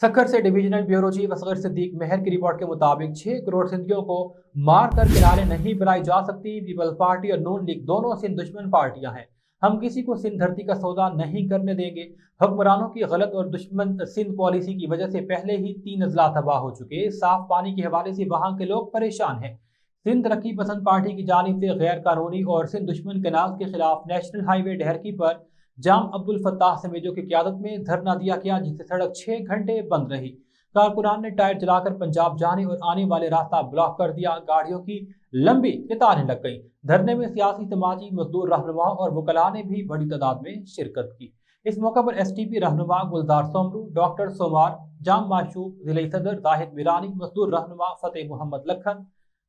सक्खर से divisional bureau chief Asghar Siddique Mehar की report के मुताबिक 6 करोड़ सिंधियों को मार कर किनारे नहीं बनाई जा सकती। पीपल्स पार्टी और नून लीग दोनों सिंध दुश्मन पार्टियां हैं। हम किसी को सिंध धरती का सौदा नहीं करने देंगे। हुक्मरानों की गलत और दुश्मन सिंध पॉलिसी की वजह से पहले ही 3 अजला तबाह हो चुके। साफ पानी के हवाले से वहां के लोग परेशान हैं। सिंध तरक्की पसंद पार्टी की जानिब से गैर कानूनी और सिंध दुश्मन कनाल के खिलाफ नेशनल हाईवे डहरकी पर जाम अब्दुल फत्ताह समेजो की क़यादत में धरना दिया गया, जिससे सड़क 6 घंटे बंद रही। कारकुनान ने टायर जलाकर पंजाब जाने और आने वाले रास्ता ब्लॉक कर दिया। गाड़ियों की लंबी कतारें लग गई। धरने में सियासी, समाजी, मजदूर रहनुमा और वकला ने भी बड़ी तादाद में शिरकत की। इस मौके पर STP रहनुमा गुलजार सोमरू, डॉक्टर सोमार, जाम माशूक, जिले सदर जाहिद मीरानी, मजदूर रहनुमा फतेह मोहम्मद लखन,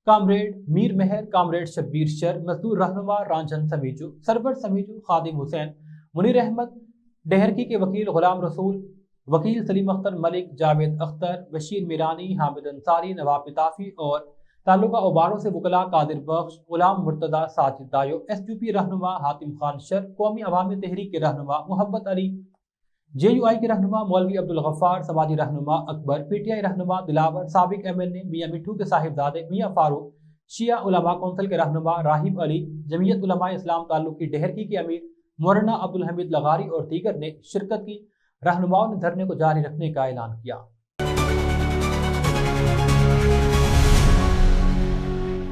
कामरेड मीर मेहर, कामरेड शब्बीर शर, मजदूर रहनुमा रांझन समीजू, सरवर समीजू, खादिम हुसैन, मुनीर अहमद, डहरकी के वकील गुलाम रसूल, वकील सलीम अख्तर मलिक, जावेद अख्तर, बशीर मीरानी, हामिद अंसारी, नवाब पिताफी और तालुका उबारों से वकला कादिर बख्श, गुलाम मुर्तदा, साजिद दायो, SUP रहनुमा हातिम खान शर, कौमी अवामी तहरीक के रहनुमा मोहब्बत अली, JUI के रहनुमा मौलवी अब्दुल गफ्फार, समाजी रहनुमा अकबर, PTI रहनुमा दिलावर, साबिक MNA मियाँ मिठू के साहिबजादे मियाँ फारूक, शिया उलमा कौंसिल के रहनुमा राहिब अली, जमीयत उलमा इस्लाम ताल्लुक की डहरकी के अमीर मौलाना अब्दुल हमीद लगारी और दीगर ने शिरकत की। रहनुमाओं ने धरने को जारी रखने का ऐलान किया।